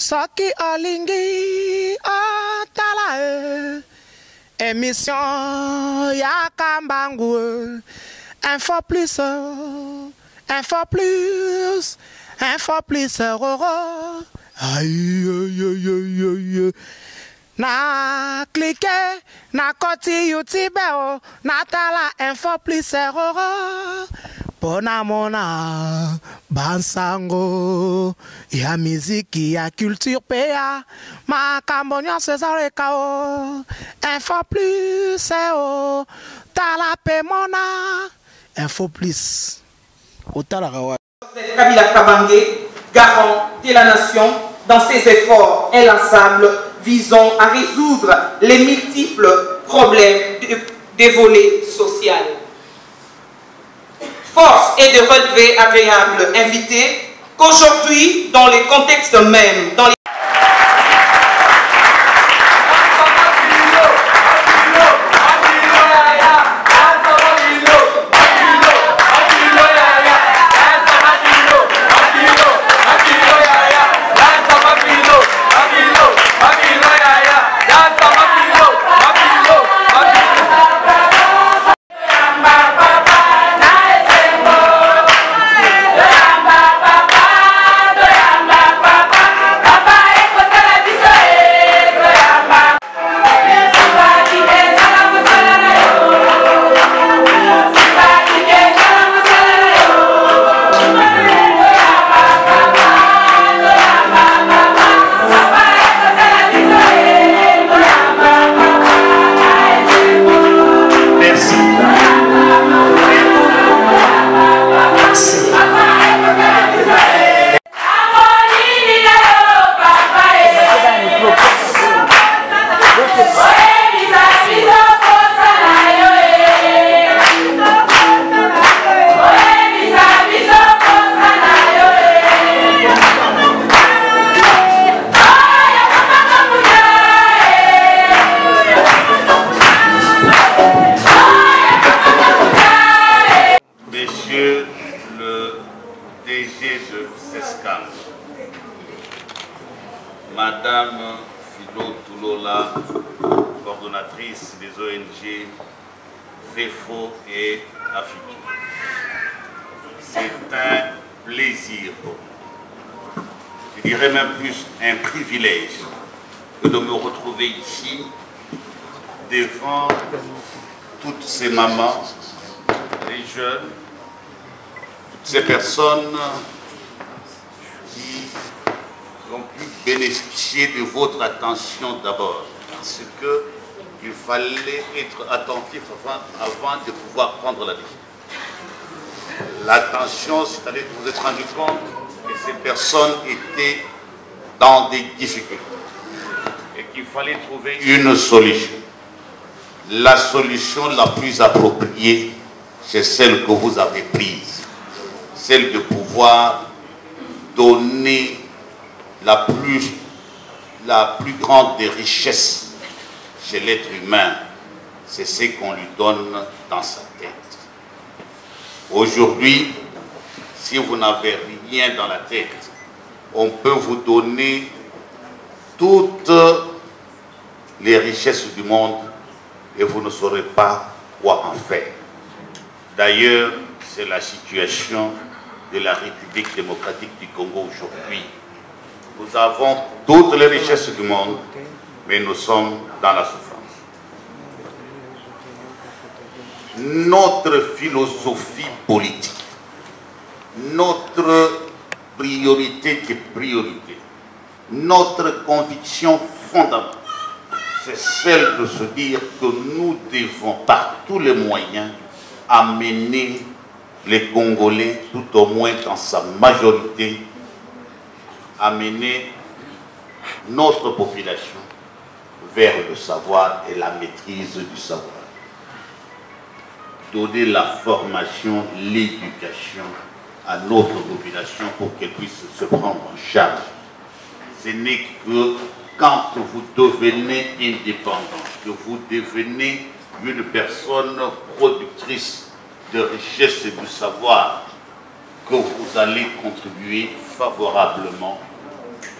Saki Olingi Otala émission Yakambangu Info plus aïe aïe aïe aïe na cliquer na koti YouTube na tala info plus Pona mona bansango ya miziki ya culture pea makambonyo César kao info plus tala pe mona info plus otala kawa Kabila Kabangé, garant de la nation dans ses efforts inlassables visant à résoudre les multiples problèmes des volets sociaux. Force est de relever agréable invité qu'aujourd'hui, dans les contextes mêmes, dans les Madame Philo Toulola, coordonnatrice des ONG FEFO et AFICI. C'est un plaisir, je dirais même plus un privilège, que de me retrouver ici devant toutes ces mamans, les jeunes, toutes ces personnes qui ont pu bénéficier de votre attention d'abord, parce qu'il fallait être attentif avant de pouvoir prendre la décision. L'attention, c'est-à-dire que vous vous êtes rendu compte que ces personnes étaient dans des difficultés et qu'il fallait trouver une solution. La solution la plus appropriée, c'est celle que vous avez prise, celle de pouvoir donner la plus grande des richesses chez l'être humain, c'est ce qu'on lui donne dans sa tête. Aujourd'hui, si vous n'avez rien dans la tête, on peut vous donner toutes les richesses du monde et vous ne saurez pas quoi en faire. D'ailleurs, c'est la situation de la République démocratique du Congo aujourd'hui. Nous avons toutes les richesses du monde, mais nous sommes dans la souffrance. Notre philosophie politique, notre priorité des priorités, notre conviction fondamentale, c'est celle de se dire que nous devons par tous les moyens amener les Congolais, tout au moins dans sa majorité, amener notre population vers le savoir et la maîtrise du savoir. Donner la formation, l'éducation à notre population pour qu'elle puisse se prendre en charge. Ce n'est que quand vous devenez indépendant, que vous devenez une personne productrice de richesse et de savoir, que vous allez contribuer favorablement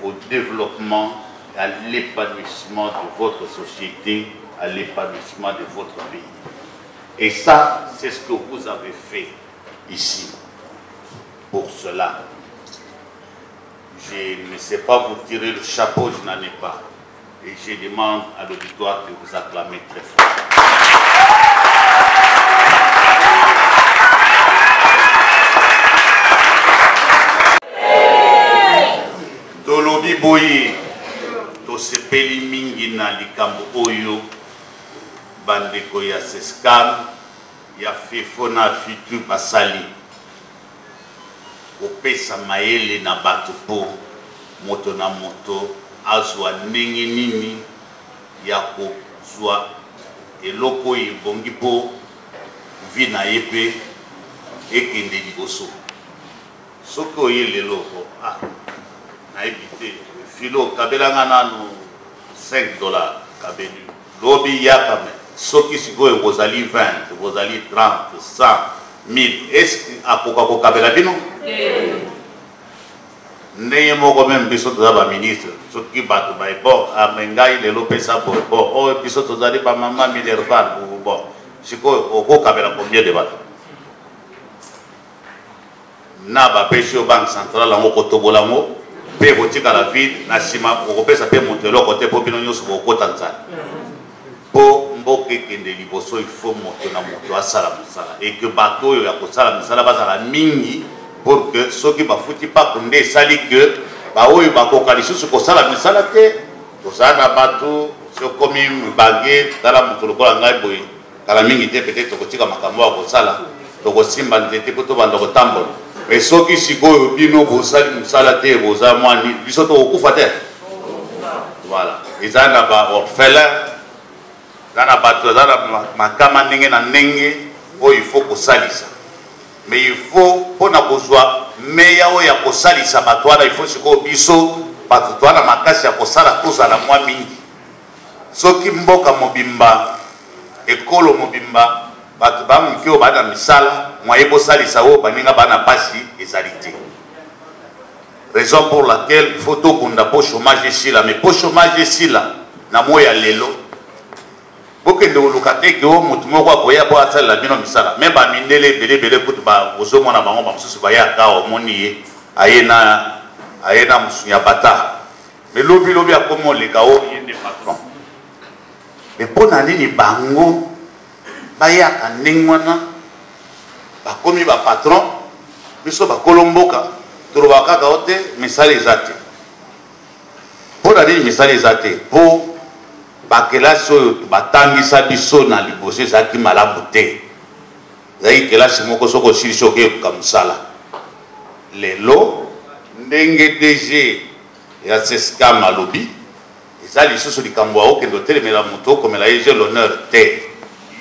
au développement et à l'épanouissement de votre société, à l'épanouissement de votre pays. Et ça, c'est ce que vous avez fait ici. Pour cela, je ne sais pas vous tirer le chapeau, je n'en ai pas. Et je demande à l'auditoire de vous acclamer très fort. Tolobi boye, to sepeli mingi na likambo oyo, bandeko ya Sescam, ya fefo na fitu basali. Opesa maele na bato po, moto na moto, azwa ndenge nini ya kozwa eloko ebongi po vi na ye pe ekende liboso. Soki oye lelo nayebi te filo kabelanga nanu $5 kabeli lobi yakame soki sikoyo bozali 20 bozali 30 100 1000 eske akoka kokabela bino ndenge moko meme biso toza baministre soki bato baye bon amengai lelo pesa boye bon oyo biso tozali bamama minerval bon sikoyo okokabela combien de bato na bapesi yo banque centrale yango kotobola yango mpe kotikala vide na nsima okopesa mpe moto eloko te mpo bino nyonso bokota nzala mpo mboka ekende liboso ifo moto na moto asala mosala eke bato oyo ya kosala misala bazala mingi pour que soki bafuti mpako nde esali ke baoyo bakoka lisusu kosala misala te tozala na bato sokomi mibage tala moto lokola ngai boye kala mingi te pete tokotika makambo ya kosala tokosimba nzete mpo tobanda kotambola mais soki sikoyo bino bosali mosala te boza mwani biso tokokufa te voilà eza na baorphelin eza na bato eza na makama ndenge na ndenge oyo ifo kosalisa mais ifo mpona kozwa meya oyo ya kosalisa bato wana ifo sikoyo biso bato towana makasi ya kosala tozala mwa mingi soki mboka mobimba ekolo mobimba bato bamoki oyo bana misala mwaye bosalisa oyo baninga bana pasi ezali te raison pour laquelle il faut tokunda po chômage esila mais po chômage esila na moyo ya lelo bokende oluka te ke oyo motu moko akoya po asalela bino misala me bamindele ebelebele kutu ozomona bango bamosusu bayaka omoni ye aye na mosusu ya bata me lobilobi akomi oleka oyo ye nde patron me mpo na nini bango bayaka ndenge wana bakomi bapatron biso bakolo mboka toloba kaka o te misala eza te mpo na nini misala eza te mpo bakelasi oyo batangisa biso na liboso ezalaki malamu te ezalaki kelasi moko soki osilisi okeyoka mosala lelo ndenge DG ya Sescam alobi eza lisusu likambo ya okende otelemela moto okomela ye je l'honneur te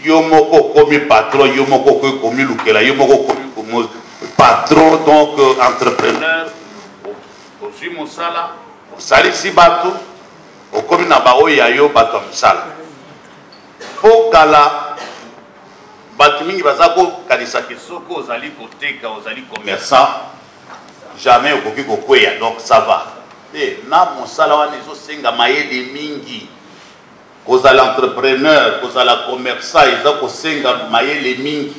yo moko okomi patron yo moko okomi lukela yo moko okomi patron donc entrepreneur ozwi mosala osalisi bato okomi na baoyo ya yo bato ya mosala mpo kala bato mingi baza kokanisaki soki ozali koteka ozali commerçant jamais okoki kokweya donc ça va te na mosala wana ezosenga mayele mingi kozala entrepreneur kozala commerçant eza kosenga mayele mingi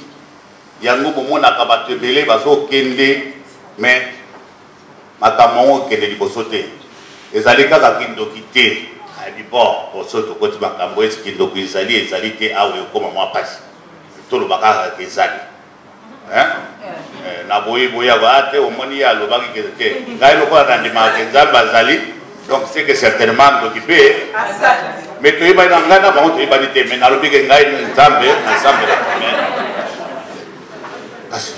yango bomonaka bato ebele bazokende mais makambo yango okende liboso te ezali kaka kindoki te ayebi bon poso tokoti makambo esi kindoki ezali te awa ekoma mwa pasi toloba kaka ezali na boyi ate omoni ye alobaki te ngai lokola nandimaka ke nzambe azali donc c'est que certainement ndoki mpe mais toyebani na ngai na bango toyebani te mais nalobi ke ngai nzambe kasi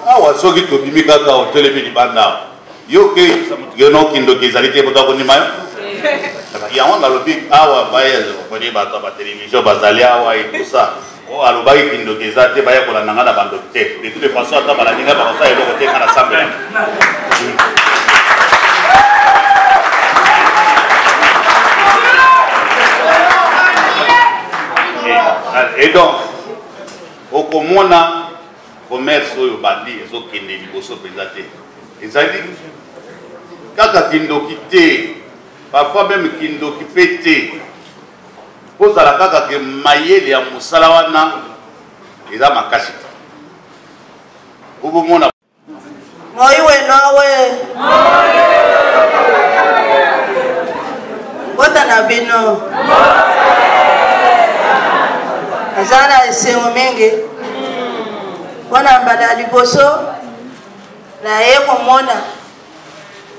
awa soki tobimi kaka otelemi libanda yo ke yono kindoki ezali te boto akondima yo yango nalobi awa baye okoni bato ya batelevizio bazali awa ekosa o alobaki kindoki eza te baya kolanda nga na bandoki te de toute façon ata balandi ngai bakosala eloko te nga na sambela et donc okomona commerce oyo bandi ezokende liboso mpenza te ezali kaka kindoki te, parfois même kindoki pété. Pose à la kaka que mayele ya musala wana eza makasi. Ubu mona. Moiwe nawe. Bota na bino. Azana esengo mingi. Wana mbala liboso na ye komona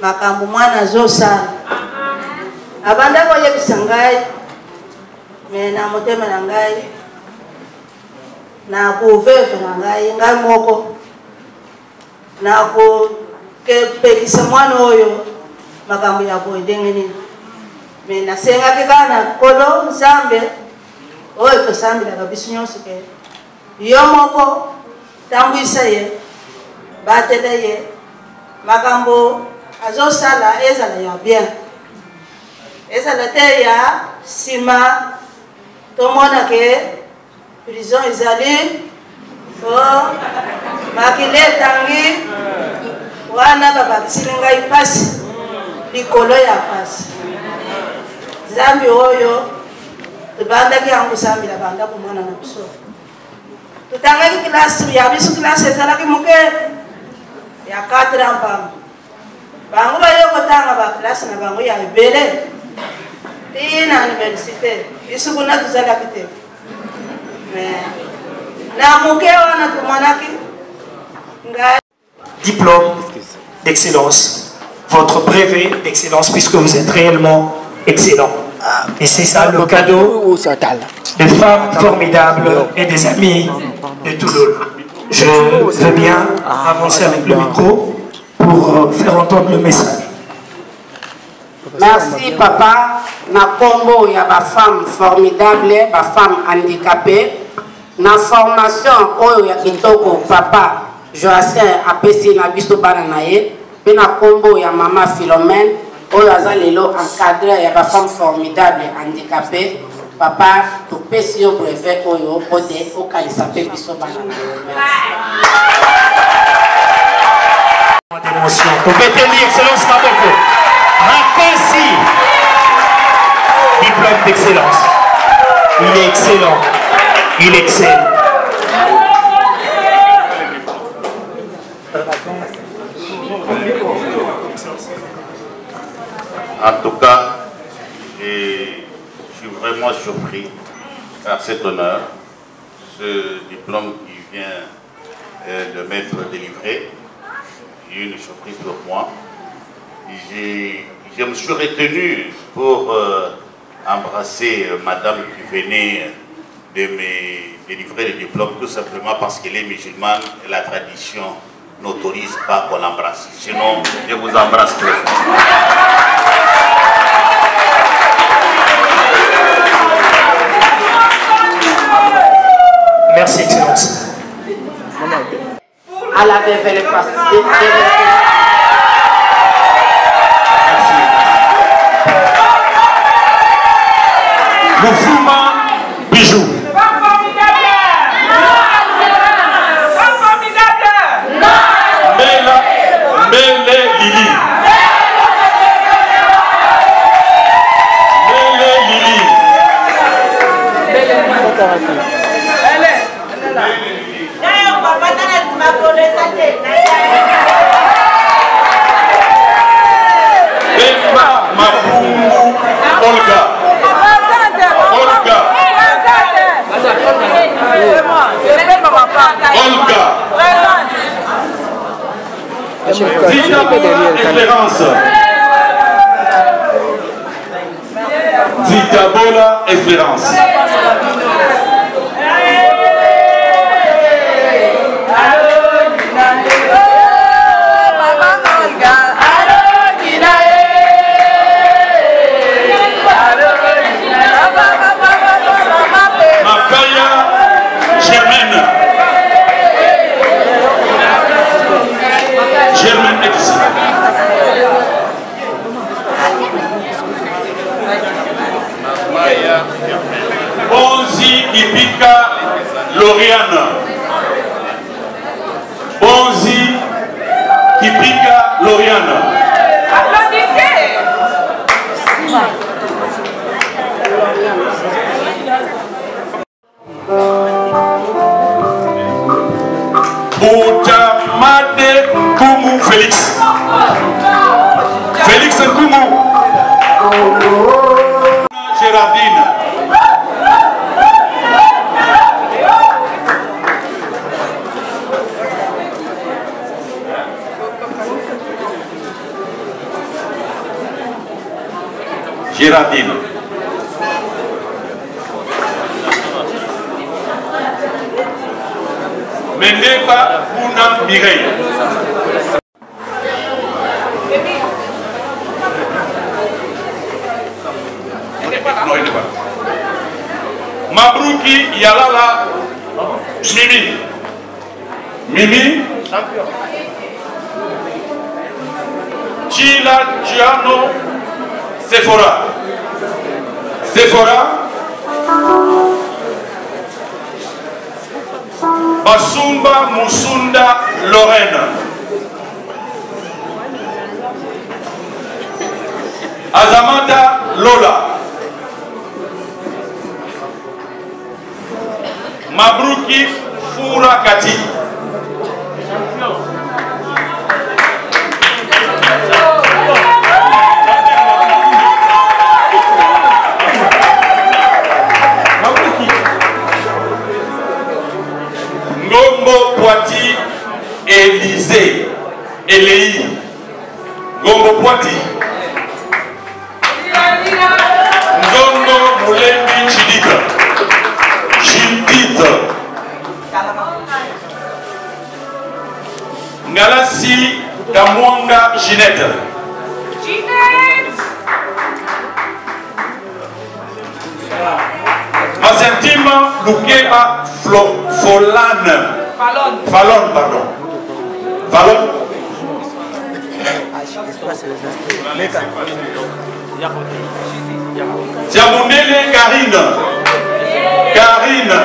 makambo mwana azosala. Abanda koyebisa ngai me na motema na ngai na kuveve na ngai moko na kupekisa mwana oyo makambo ya boyendenge nini me nasengaki kaka na kolo Nzambe oyo tosambelaka biso nyonso ke yo moko tambwisa ye batela ye makambo azosala ezala ya bien ezala te ya nsima tomona ke prison ezali makili etangi wana babakisili ngai pasi likolo ya pasi Nzambe oyo tobandaki yango sambela banda komwana na biso tutangaki kilasi ya biso kilasi ezalaki moke ya 4 ans pamba bango bayokotanga bakilasi na bango ya ebele tina université biso kuna tozalaki te na moke wana tomonaki ngai diplôme d'excellence, votre brevet d'excellence puisque vous êtes réellement excellent. Et c'est ça le cadeau des femmes formidables et des amis de Toulouse. Je veux bien avancer avec le micro pour faire entendre le message. Merci papa. Na combo ya ba femme formidable, ba femme handicapée. Na formation oyo ya kitoko papa Joacin apesi na biso bana na ye. Pe na combo ya mama Philomène oyo aza lelo encadré ya ba femme formidable handicapée. Papa topesi yo brevet oyo ode okalisa pe biso bana na ye. Merci. Compétez excellence Maboko. Makasi. Diplôme d'excellence. Il est excellent. Il excelle. En tout cas, je suis vraiment surpris par cet honneur, ce diplôme qui vient de m'être délivré. C'est une surprise pour moi. Je me suis retenu pour embrasser madame qui venait de me délivrer le diplôme, tout simplement parce qu'elle est musulmane et la tradition n'autorise pas qu'on l'embrasse. Sinon, je vous embrasse très fort. Merci, Excellence. À la développement. Moufouma Bijou. Mele Lili. Mele Lili. Bemba Mapungu Olga. Olga. Zitabola Espérance. Makaya Germaine. Germaine X. Bonzi Ibika Lauriane. Bonzi Ibika Lauriane. Nkoumou Félix. Félix Nkoumou. Gérardine. Gérardine. Mendeba Bouna Mireille. Mabrouki Yalala Mimi. Mimi. Chila Giano Sephora. Sephora. Basumba Musunda Lorraine. Azamata Lola. Mabrouki Foura Kati. Ngombo Poiti Élysée Eléi. Ngombo Poiti. Ngombo Moulembi Chidita. Chidita. Ngalasi Damwanga Ginette. Ginette. Mazentima Lukeba Folan. Fallon, pardon. Fallon. Diamounele Karine. Karine.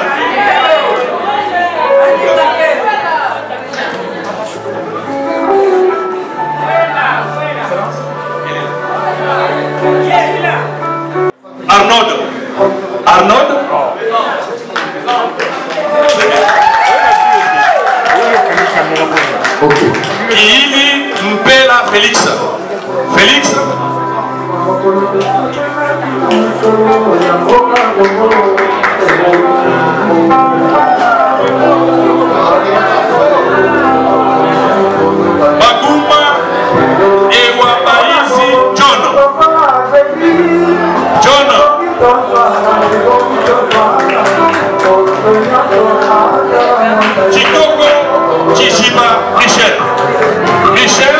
Arnaud. Arnaud. Kiili Mpela Félix. Félix. Baguma Ewa Baïsi John. John. Chitoko Chichiba Michel. Michel.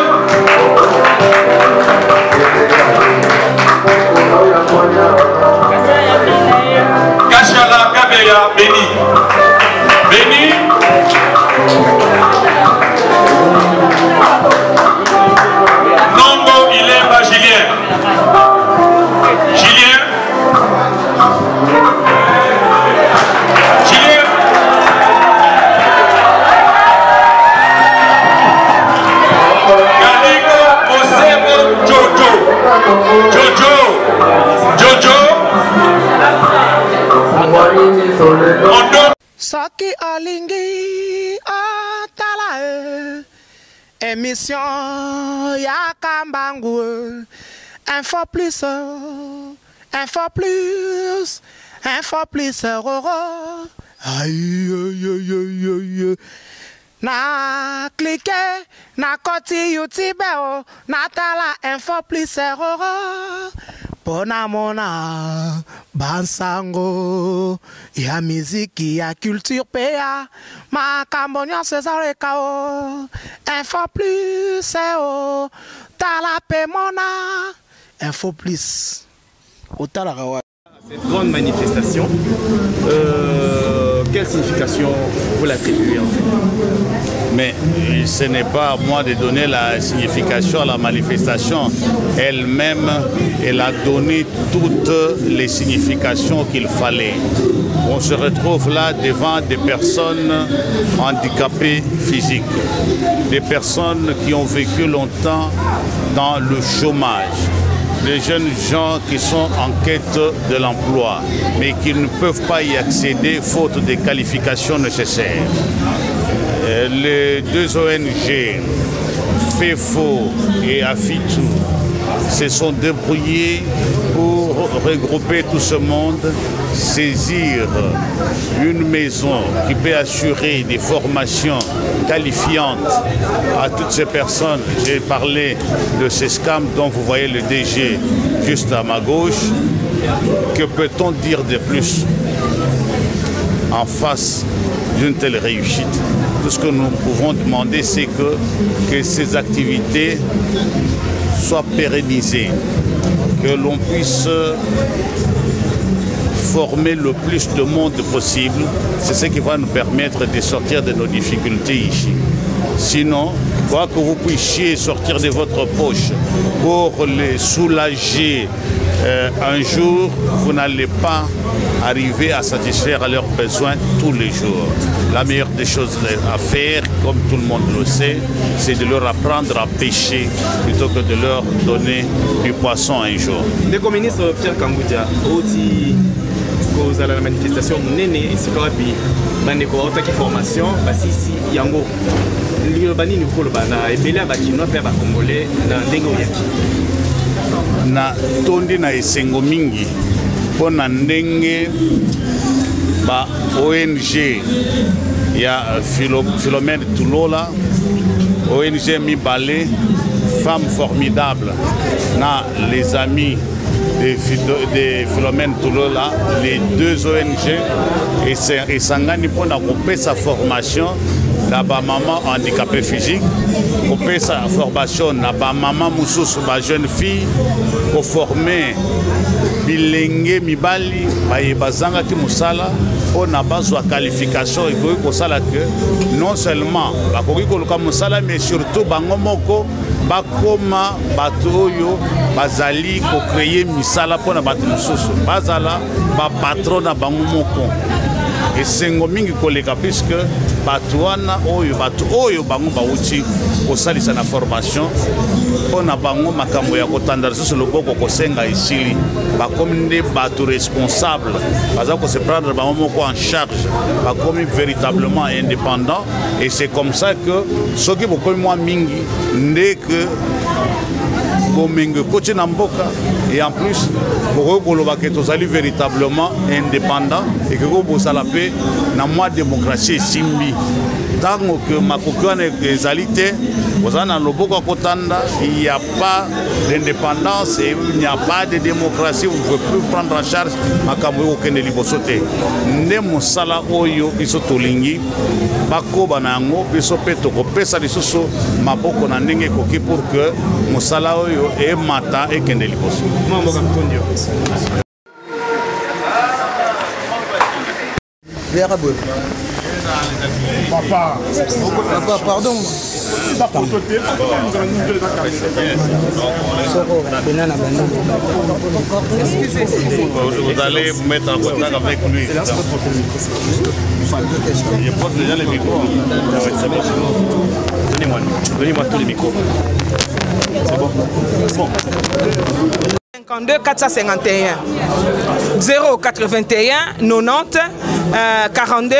Kachala Kabeya Béni. Béni. Nombo Ilemba Julien. Julien. Julien. Kaliko Osebo Jojo. Jojo. Jojo. Soki olingi otala émission ya Kambangu. Info plus, info plus, info plus, roro. Aïe, aïe, aïe, aïe, aïe. Na cliquer, na koti YouTube, na tala info plus, roro. Pona mona bansango ya miziki ya culture pea makambonyo cesare kao info plus o tala pe mona info plus otala kawa. Cette grande manifestation, quelle signification vous l'attribuez en fait? Mais ce n'est pas à moi de donner la signification à la manifestation. Elle-même, elle a donné toutes les significations qu'il fallait. On se retrouve là devant des personnes handicapées physiques, des personnes qui ont vécu longtemps dans le chômage, des jeunes gens qui sont en quête de l'emploi, mais qui ne peuvent pas y accéder faute des qualifications nécessaires. Les deux ONG FEFO et AFITU se sont débrouillés pour regrouper tout ce monde, saisir une maison qui peut assurer des formations qualifiantes à toutes ces personnes. J'ai parlé de ces scams dont vous voyez le DG juste à ma gauche. Que peut-on dire de plus en face d'une telle réussite? Tout ce que nous pouvons demander, c'est que ces activités soient pérennisées, que l'on puisse former le plus de monde possible. C'est ce qui va nous permettre de sortir de nos difficultés ici. Sinon, quoi que vous puissiez sortir de votre poche pour les soulager un jour, vous n'allez pas arriver à satisfaire leurs besoins tous les jours. La meilleure des choses à faire, comme tout le monde le sait, c'est de leur apprendre à pêcher plutôt que de leur donner du poisson un jour. Le ministre Pierre Kamboudia, aussi à la manifestation, Néné, et c'est quoi, puis, qui formation, ici, Yango. L'Urbanie nous colle, et Béla, Bakino, Père Congolais, dans l'Engoyaki. Na tondi na esengo mingi po na ndenge ba ONG ya Philomène Toulola, ONG Mibale, Femmes Formidables, na les amis de Philomène Toulola, les deux ONG et sangani po na couper sa formation na ba maman handicapée physique, couper sa formation na ba maman mususu ba jeune fille pour former bilenge mibali baye bazanga ki musala on a besoin de qualification et que ça que non seulement bakoki koluka musala mais surtout bango moko bakoma batoyo bazali ko créer misala pona batu mususu bazala ba patron na bango moko et sengo mingi koleka puisque batuana batu oyo bango bauti kosalisa na formation pona bango makambo ya kotanda sur le boko kosenga isili bakomi nde batu responsable baza ko se prendre bango moko en charge bakomi véritablement indépendant et c'est comme ça que soki bokomi mwa mingi nde que côté Namboka et en plus vous allez véritablement indépendant et que vous allez paix dans moi démocratie simbi tant que ma les alités vous avez le Boka Kotanda il n'y a pas d'indépendance et il n'y a pas de démocratie vous ne pouvez plus prendre en charge ma kambo aucun libosoté ne musala oyo biso tolingi bako banango biso peto ko pesa lisusu maboko na ndenge koki pour que musala oyo et mata et kende liboso. Papa, pardon. Vous allez vous mettre en contact avec lui. Je porte déjà les micros. Donnez-moi tous les micros. C'est bon. Bon. 52 451 081 90 42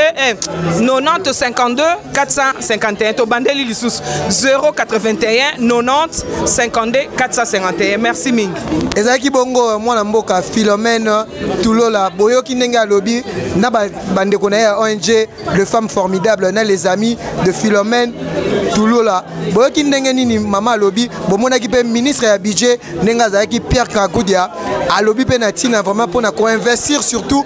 90 52 451 to bandeli lisusu 081 90 52 451. Merci mingi. Ezaki bongo mwana mboka Philomène Toulola boyoki ndenge alobi na bandeko na ya ONG de femmes formidables na les amis de Philomène Toulola boyoki ndenge nini mama alobi bomonaki pe ministre ya budget ndenge azaki Pierre Kamboudia alobi pe na tina vraiment pour na ko investir surtout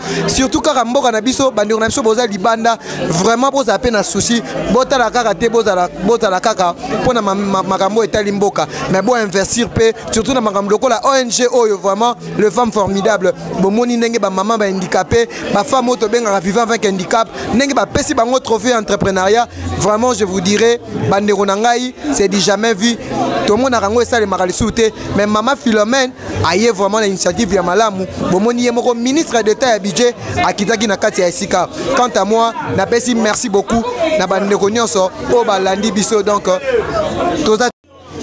kaka mboka na biso bandeko na biso boza libanda vraiment boza pe na souci botala kaka te botala kaka pona makambo etali mboka mais bo investir pe surtout na makambo lokola ONG oyo vraiment le femme formidable bomoni ndenge ba maman ba handicapé ba femme auto benga vivant avec handicap ndenge ba pesi bango trophée entrepreneuriat vraiment je vous dirais bandeko na ngai c'est dit jamais vu tout le monde a rango ça les maralisouté mais maman Philomène aye vraiment l'initiative ya malamu bomoni yemoko ministre d'État ya budget akitaki na kati ya esika. Quant à moi na pesi merci beaucoup na bandeko nyonso o balandi biso donc toza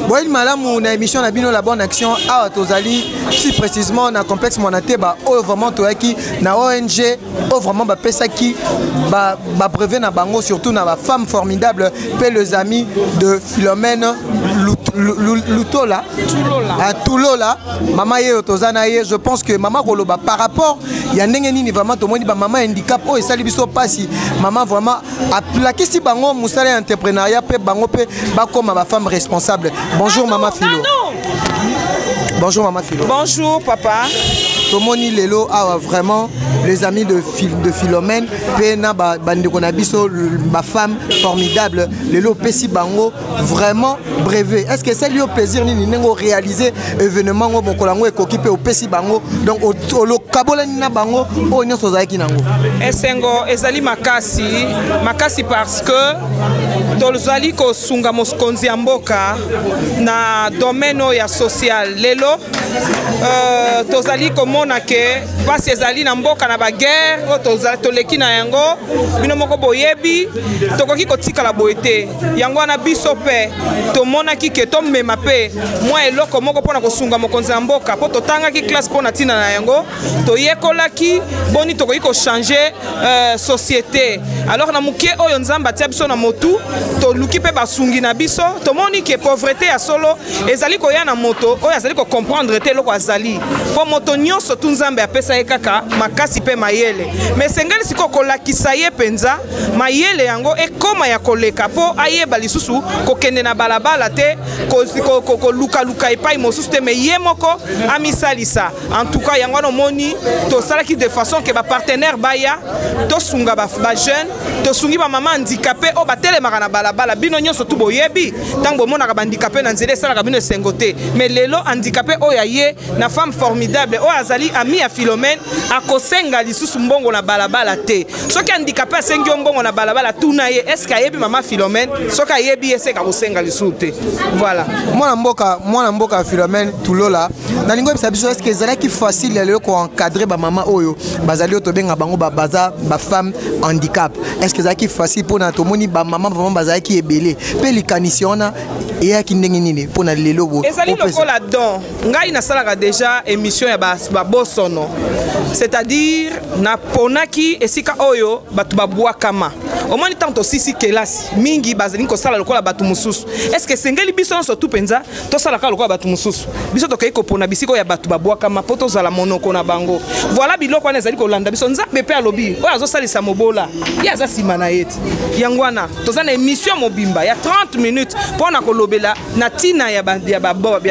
Boy malamu na émission na bino la bonne action à Tozali si précisément na complexe Monateba o vraiment toyaki na ONG o vraiment ba pesaki ba brevet na bango surtout na ba femme formidable pe les amis de Philomène Lutola Tulola maman ye tozana ye je pense que maman koloba par rapport ya ndenge nini vraiment to moni ba maman handicap o esali biso pasi maman vraiment aplaki si bango musala entrepreneuriat pe bango pe ba comme ba femme responsable. Bonjour maman Philo. Bonjour maman Philo. Bonjour papa. Tomoni lelo a vraiment les amis de Philomène pena bande konabiso ma femme formidable lelo pesi bango vraiment brevet. Est-ce que c'est lui au plaisir ni nengo réaliser événement ngo bokolango ekokipe au pesi bango donc au lo kabola ni na bango o nyoso zaki nango. Esengo ezali makasi parce que tozali ko sunga moskonzi ya mboka na domaine ya social lelo tozali komona ke basi ezali na mboka na baguerre o tozali toleki na yango bino moko boyebi tokoki kotika la boete yango na biso pe tomona ki ke tomema pe moi eloko moko pona kosunga mokonzi ya mboka po totanga ki classe pona tina na yango toyekolaki boni tokoki ko changer société alors na muke oyo nzamba tia biso na motu to luki pe basungi na biso tomoni ke pauvreté ya solo ezali ko ya na moto oyo azali ko comprendre te loko azali po moto nyonso tu nzambe apesa ye kaka makasi pe mayele mais sengeli siko kolakisa ye penza mayele yango ekoma ya koleka po ayeba lisusu kokende na balabala te ko luka epai mosusu te mais ye moko amisalisa en tout cas yango moni to salaki de façon que ba partenaire baya to sunga ba jeune to sungi ba maman handicapé o batelemaka na balabala bino nyonso tu boyebi tango mona ka handicapé na nzela sala ka bino sengote mais lelo handicapé o ya ye na femme formidable o azali ami ya Philomène akosenga lisusu mbongo na balabala te soki handicapé asengi mbongo na balabala tuna ye est-ce que ayebi maman Philomène soki ayebi ese ka kosenga lisusu te voilà mwana mboka Philomène Tulola na lingo bisa biso est-ce que ezalaki facile lelo ko encadrer ba maman oyo bazali to benga bango ba femme handicap est-ce que ezalaki facile pona to moni ba maman vraiment bazalaki ebele pe likanisiona et qui ndenge pona lelo bo ezali lokola don ngai na salaka déjà émission ya ba bosono c'est-à-dire na ponaki esika oyo batu babwakama omoni tanto sisi kelasi mingi bazali ko sala lokola batu mususu est-ce que sengeli biso nso tu penza to sala ka lokola batu mususu biso to kayiko pona bisiko ya batu babwakama poto zala monoko na bango voilà biloko wana ezali ko landa biso nzambe pe alobi oyo azo salisa mobola ya za simana yeti yangwana tozana émission mobimba ya 30 minutes pona kolobela na tina ya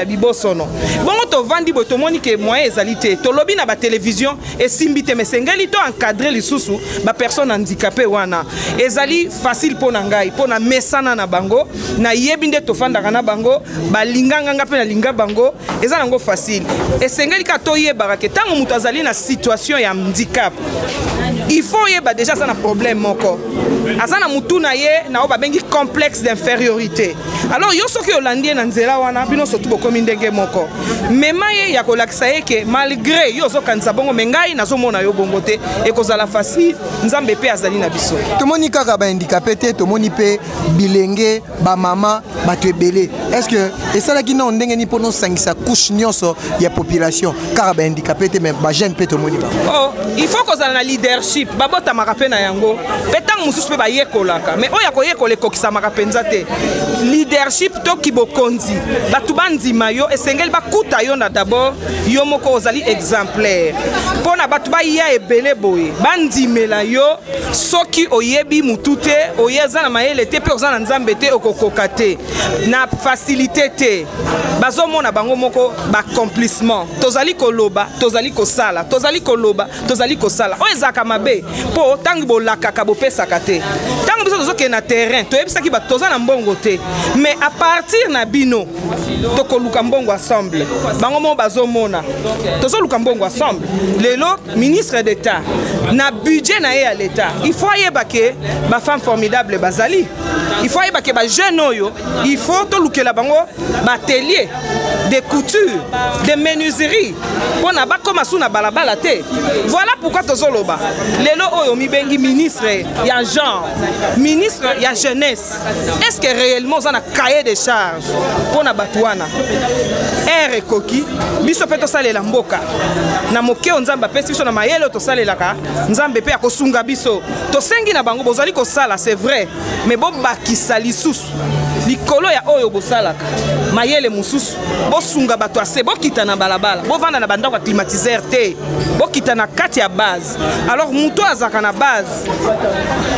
bibosono bongo to vandi bo tomoni ke moyen ezali te to lobi na ba télévision esimbi te mesengeli to encadrer lisusu ba personne handicapée wana ezali facile pona ngai pona mesana na bango na yebi nde to fandaka na bango balinganga nga pe na linga bango eza nango facile esengeli ka to yeba ke tango mutu azali na situation ya handicap il faut yeba déjà ça na problème moko azana mutu na ye na oba bengi complexe d'infériorité alors yo soki olandi na nzela wana bino sotu bokomi ndenge moko mema ye ya kolakisa ye ke malgré yo zokanisa bongo mengai nazomona yo bongo te ekozala facile nzambe pe azali na biso tomoni kaka ba handicapé te tomoni pe bilenge ba mama bato ebele est-ce que esalaki na ndenge ni pono sangisa couche nyonso ya population kaka ba handicapé te mais ba jeune pe tomoni ba oh il faut kozala na leadership babota makape na yango petang mususu pe ba yekolaka mais oya ko yekola kokisa makapenza te leadership to kibokonzi batu bandima yo esengeli bakuta yo na d'abord yo moko ozali exemplaire pona batu ba ya ebele boye bandimela yo soki oyebi mutute oyeza na mayele te pe ozana nzambe te okokoka te na facilité te bazomona bango moko ba accomplissement tozali koloba tozali kosala tozali koloba tozali kosala o ezaka mabe po tangi bolaka bopesaka te tango biso tozoke na terrain toyebisaki ba tozana mbongo te mais à partir na bino tokoluka mbongo ensemble bango mo bazomona tozoluka mbongo ensemble lelo ministre d'état na budget na ye à l'état il faut yeba ke ba femme formidable bazali il faut yeba ke ba jeune oyo il faut tolukela bango ba atelier de couture de menuiserie pona ba koma suna balabala te voilà pourquoi tozoloba lelo oyo mibengi ministre ya genre ministre ya jeunesse est-ce que réellement on a cahier de charge pona batuana ere koki biso pe tosalela mboka na moke nzamba pesi biso na mayelo tosalelaka nzambe pe akosunga biso tosengi na bango bozali kosala c'est vrai mais bo bakisa lisusu likolo ya oyo bosalaka mayele mususu bosunga bato ase bokita na balabala bovanda na bandako ya climatiseur te bokita na kati ya base alors muto azaka na base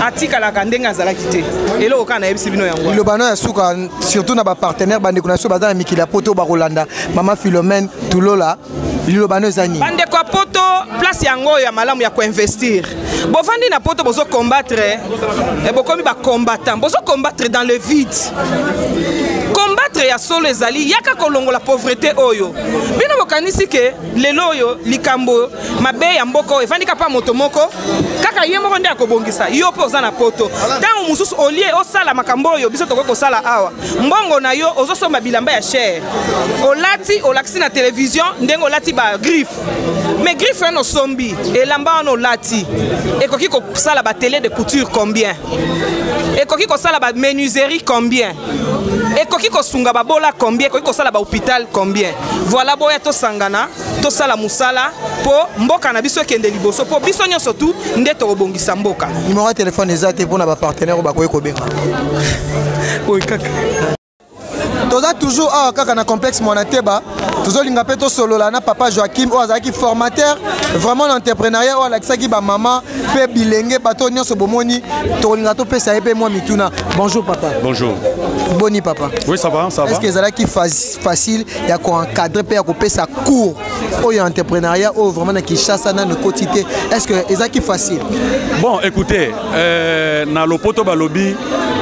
atikalaka ndenge azalaki te eloko kaka nayebisi bino yango lilobano ya suka surtout na bapartenaire bandeko na biso baza na mikili ya poto bakolanda mama Philomène Tulola lilobano ezani bandeko ya poto place yango oyo ya malamu ya koinvestir bovandi na poto bozo combattre bokomi bacombattant bozo combattre dans le vide combattre ya solo ezali yaka kolongola pauvreté oyo bino bokanisi ke lelo oyo likambo mabe ya mboko evandika pa moto moko kaka ye moko nde akobongisa yo mpe oza na poto ntango mosusu olie osala makambo oyo biso tokoki kosala awa mbongo na yo ozosomba bilamba ya cher olakisi na télévision ndenge olati ba griffe mais griffe wana osombi elamba wana olati ekoki kosala ba télé de couture combien ekoki kosala ba menuiserie combien ekoki kosunga babola combien ekoki kosala ba hôpital combien voilà boya tosangana tosala musala po mboka na biso ekende liboso po biso nyonso tu nde tokobongisa mboka numéro ya telefone eza te mpona bapartenaire oyo bakoki kobenga oyo kaka toza toujours awa kaka na complexe Mwanateba tozolinga mpe tosolola na papa Joachim oyo azalaki formateur vraiment na entrepreneuriat oyo alakisaki bamama mpe bilenge bato nyonso bomoni tokolinga topesa ye mpe mwa mituna. Bonjour papa. Bonjour. Boni papa. Oui ça va, ça va. Est-ce que ezalaki facile ya koencadre mpe ya kopesa cours oyo ya entrepreneuriat oyo vraiment na Kinshasa na ne quotidien est-ce que ezalaki facile? Bon écoutez, na lopoto balobi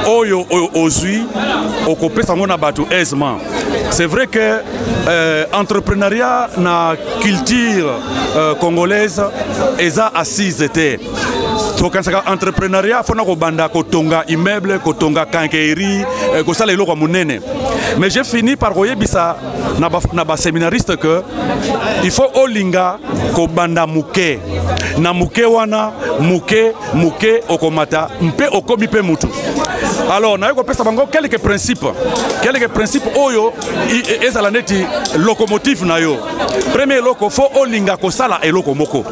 oyo ozui okopesa ngo na bato aisement. C'est vrai que entrepreneuriat na culture congolaise eza assise te. Tokansaka entrepreneuriat fona ko banda ko tonga immeuble ko tonga kankeiri ko sala eloko munene. Mais j'ai fini par koyebisa na ba séminariste que il faut olinga ko banda muke na muke wana muke okomata mpe okomi pe mutu. Alors na yoko pesa bango quelques principes oyo ezala neti locomotive na yo. Premier loko faut olinga ko sala eloko moko.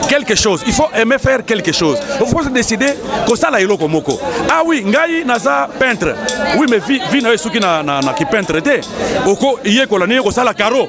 Quelque chose, il faut aimer faire quelque chose. Il faut se décider ko sala eloko moko. Ah oui, ngai naza peintre. Oui mais vi na esuki na ki peintre te. Oko iye ko la ni ko sala caro.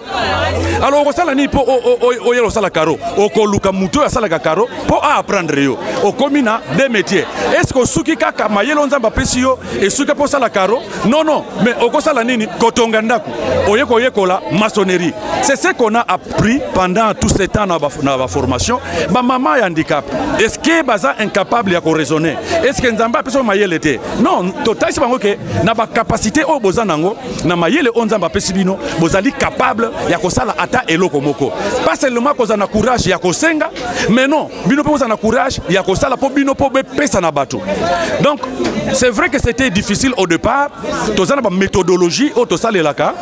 Alors ko sala ni po o yelo sala caro. Oko luka muto ya sala caro po apprendre yo. Okomina des métiers. Est-ce que suki kaka mayelo nzamba pesi yo et suki po sala caro? Non non, mais oko sala nini kotonga ndaku. Oyeko yekola maçonnerie. C'est ce qu'on a appris pendant tout ce temps dans la formation. Ma maman est handicap. Est-ce que baza incapable ya ko raisonner? Est-ce que nzamba peso mayele te? Non, total c'est bango ke na ba capacité o bozanango na mayele onzamba pesibino bozali capable ya ko sala ata eloko moko. Pas seulement ko na courage ya ko senga, mais non, bino po na courage ya ko sala po bino po be pesa na bato. Donc, c'est vrai que c'était difficile au départ. Tozana ba méthodologie o to salelaka.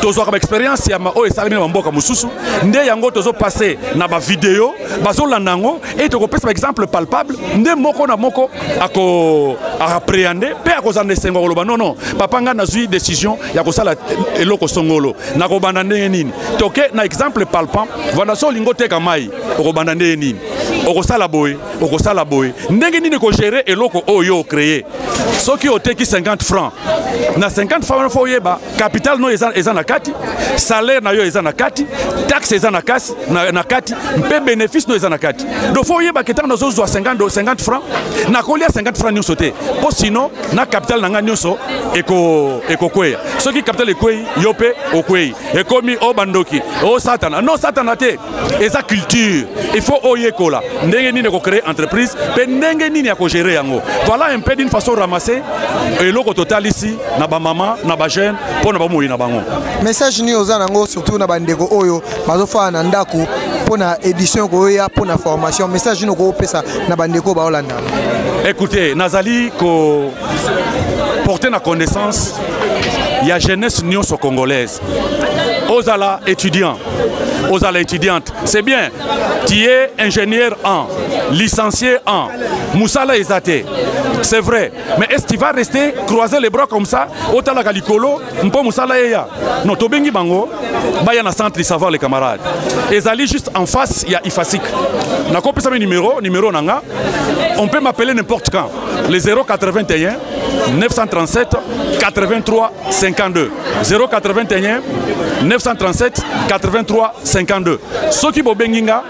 Tozo ka expérience ya ma o esalemi na mboka mususu. Nde yango tozo passer na ba vidéo, bazo landango et to ko pesa par exemple palpable, nde moko na moko ako appréhender pe ako zande sengo koloba non papa nga nazui décision ya ko sala eloko songolo na ko banda ndenge nini. Toke na exemple palpant, vanda so lingo teka mai ko banda ndenge nini. Oko sala boy, ndenge nini ko gérer eloko oyo créer. Soki oteki 50 francs. Na 50 francs fo yeba capital no eza na kati, salaire na yo eza na kati, taxe eza na kati, mpe bénéfice no eza na kati. Do fo yeba ke tanga zo 50 francs, na kolia 50 francs nyonso te. Po sinon na capital na nga nyonso eko kweya. Soki capital ekweyi yo pe okweyi. Ekomi o bandoki, o satana. Non satana te. Eza culture. Il faut oyekola. Ndenge nini ko créer entreprise, pe ndenge nini ya ko gérer yango. Voilà un peu d'une façon ramassée eloko total ici na ba maman, na ba jeune, po na ba moyi na bango. Message ni ozanango surtout na bandeko oyo bazofa na ndaku pour na édition ko ya pour na formation. Message ni ko pesa na bandeko ba Holanda. Écoutez, nazali ko porter na connaissance ya jeunesse nyonso congolaise. Ozala étudiant, ozala étudiante. C'est bien. Tu es ingénieur en, licencié en, Moussala Ezate. C'est vrai. Mais est-ce que tu vas rester croiser les bras comme ça? Otala Galikolo, Mpo Moussala Eya. Non, Tobengi Bango, Bayana Centre, savoir les camarades. Ezali juste en face, il y a Ifasik. nakopesa mes numéro nanga. On peut m'appeler n'importe quand. Les 081 937 83 52. 081 937 83 52. Ce qui est benginga,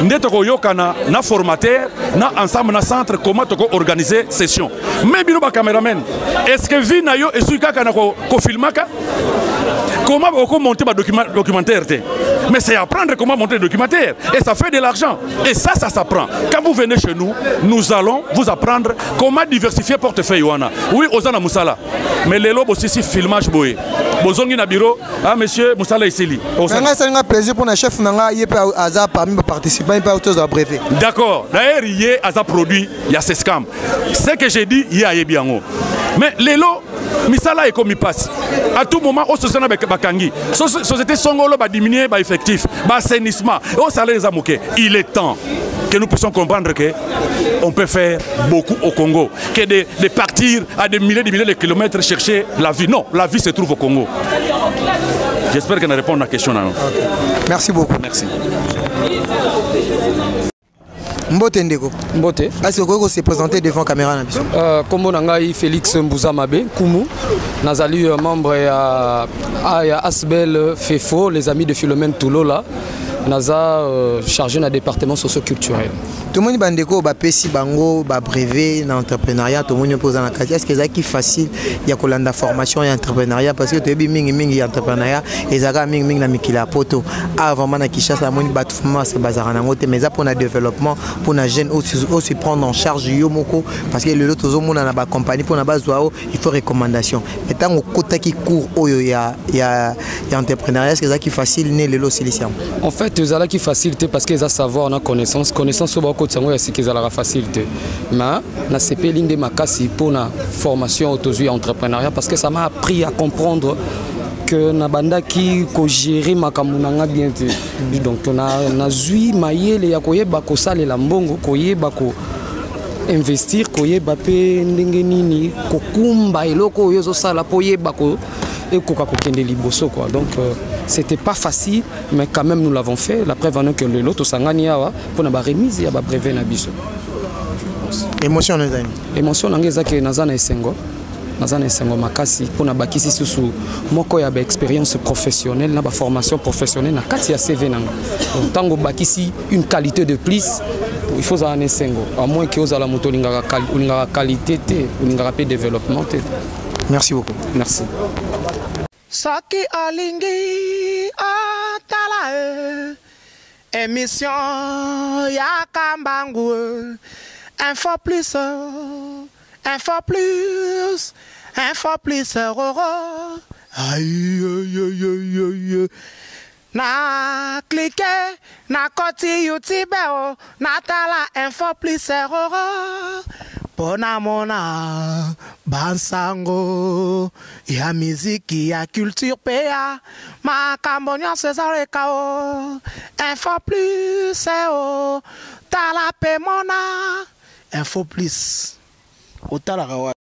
ndetoko yokana na formateur, na ensemble na centre comment toko organiser session. Mais bino ba cameraman, est-ce que vi na yo esuka kana ko filmaka? Comment on monter ma documentaire? Mais c'est apprendre comment monter le documentaire. Et ça fait de l'argent. Et ça s'apprend. Quand vous venez chez nous, nous allons vous apprendre comment diversifier portefeuille. Oui, Ozana Moussala. Mais les lobes aussi, si filmage boé. Bozongi na bureau, ah monsieur Moussala Isili. C'est un plaisir pour un chef Nanga, il peut avoir parmi les participants, il peut avoir brevet. D'accord. D'ailleurs, il y a un produit, il y a ces scams. Ce que j'ai dit, il y a bien. Mais les lots, misala et comme il passe. À tout moment, au société bakangi, société songolo va diminuer, va effectif, va assainissement, au salaire des amouquets. Il est temps que nous puissions comprendre que on peut faire beaucoup au Congo, que de partir à des milliers de kilomètres chercher la vie. Non, la vie se trouve au Congo. J'espère que nous répondons à la question. Okay. Merci beaucoup. Merci. Mbote Ndeko. Mbote. Est-ce que vous se présenter devant la caméra? Comme on a Félix Mbouzamabe, Koumou, Nazali, membre à Asbel FEFO, les amis de Philomène Toulola, Naza chargé d'un département socio-culturel. Tout le monde bandeko ba pesi bango ba brevet dans l'entrepreneuriat, tout le monde pose la question. Est-ce que c'est facile il y a kolanda formation et entrepreneuriat parce que tu es mingi entrepreneuriat et zaga mingi na mikila poto avant na Kinshasa moni batu fama c'est bazar na ngote mais ça pour le développement pour les jeunes aussi prendre en charge yomoko parce que le lot tout le monde na ba compagnie pour na base il faut recommandation. Mais tant au côté qui court il y a entrepreneuriat est-ce que c'est facile né le lot solution. En fait ils ont qui facilité parce qu'ils ont savoir on a connaissance sur c'est qu'ils ont la facilité. Mais na CP l'une de makasi pour la formation autosuie entrepreneuriat parce que ça m'a appris à comprendre que na banda qui ko gérer makamunanga bien. Donc on a zui mayele ya koyeba ko sale la mbongo koyeba ko investir koyeba pe ndenge nini ko kumba eloko yozo sala poyeba ko ekoka ko kende liboso quoi. Donc c'était pas facile, mais quand même nous l'avons fait. La preuve en est que l'autre sangani awa pour na ba remise ya ba brevet na biso. Émotion nazani. Émotion nangeza ke nazana esengo. Nazana esengo makasi pour na bakisi susu moko ya ba expérience professionnelle na ba formation professionnelle na kati ya CV nanga. Donc tango bakisi une qualité de plus, il faut za esengo. À moins que oza la moto lingara qualité té, lingara pe développement té. Merci beaucoup. Merci. Saki alingi atala émission ya kambangu info plus aïe na cliquer na koti YouTube na tala info plus Pona mona bansango ya miziki ya culture pea makambonya César Kao info plus tala pe mona info plus otala